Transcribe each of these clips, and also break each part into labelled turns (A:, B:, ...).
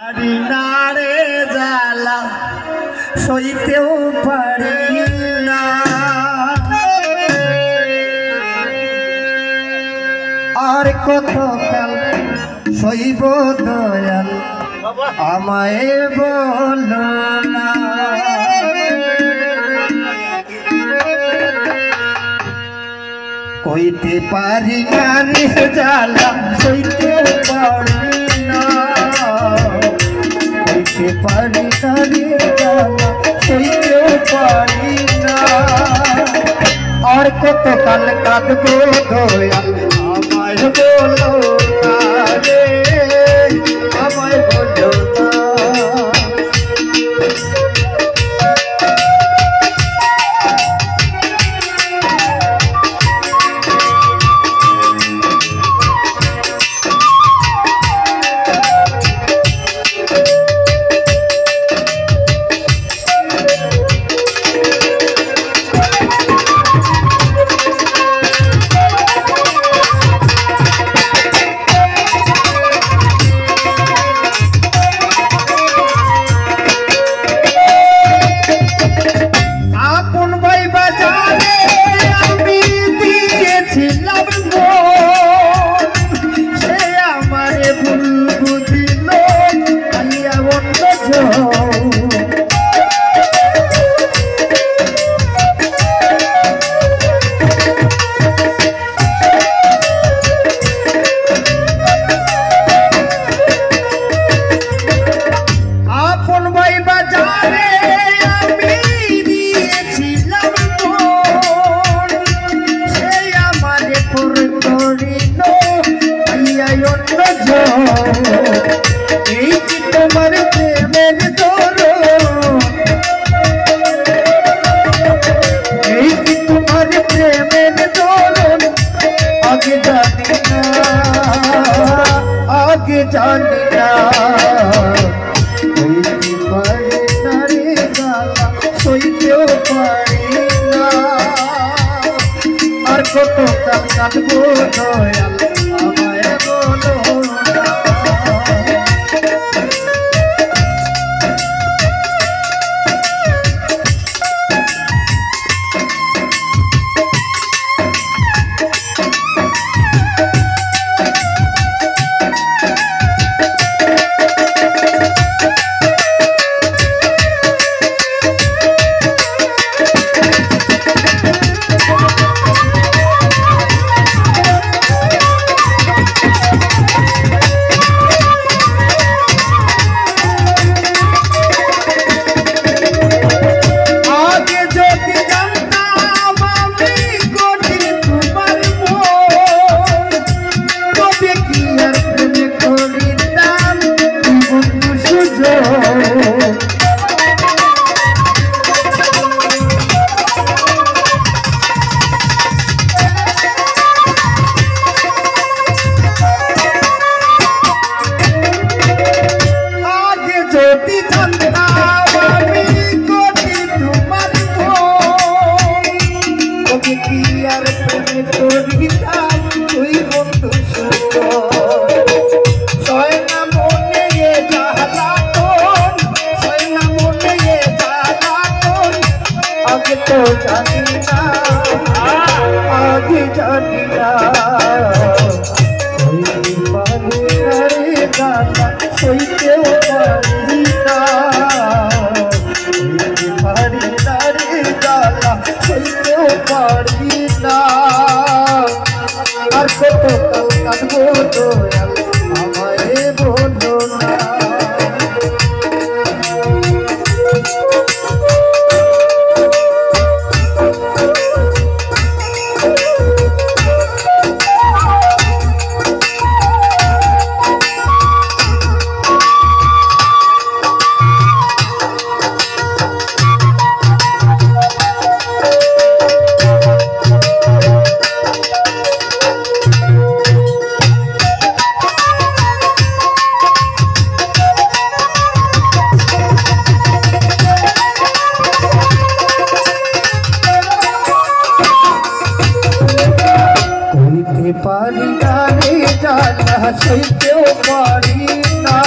A: পারি না রে জ্বালা সইতেও পারি না, আর কত কাল সইব দয়াল আমায় বলো না। কইতে পারি না রে জ্বালা সইতেও পারি না, কইতে পারি না রে জ্বালা সইতেও পারি না, আর কত কাল কাঁদবো দয়াল আমায় বলো না রে, আমায় বলো না। आगे जानी ना कइते पारी ना रे জ্বালা সইতেও পারি না, আর কত কাল কাঁদবো দয়াল আমায় বলো না। तो जानी ना आगे जानी ना कोई पानी रे জ্বালা সইতেও পারি না, कोई पानी रे জ্বালা সইতেও পারি না, আর কত কাল কাঁদবো দয়াল আমায় বলো না। পারি না রে জ্বালা সইতেও পারি না।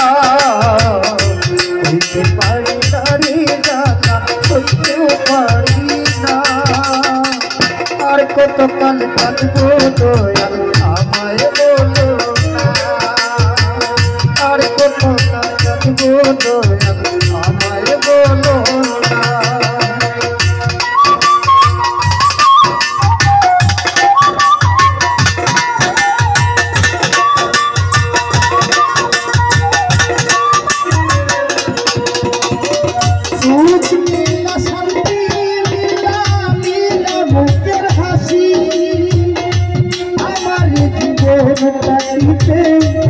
A: কতকাল কাটবো দয়াল আমায় বলো না, আর কতকাল কাটবো দয়াল আমায় বলো না।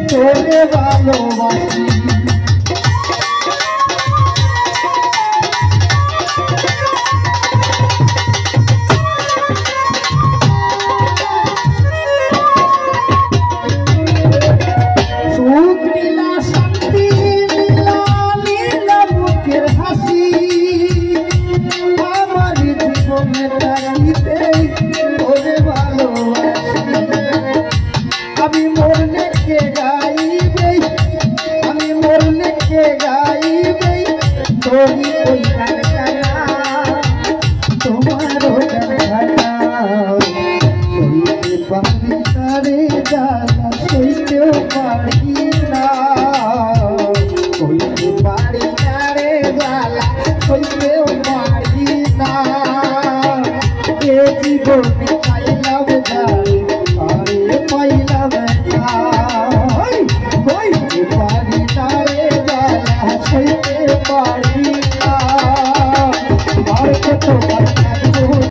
A: তোরে ভালোবাসি সুখ নীলা শান্তি নীলা নীলা মুখের হাসি আমার জীবনে তারিতে তোরে ভালোবাসি। আমি মরলে কে গাইবে, আমি মরলে কে গাইবে তোরি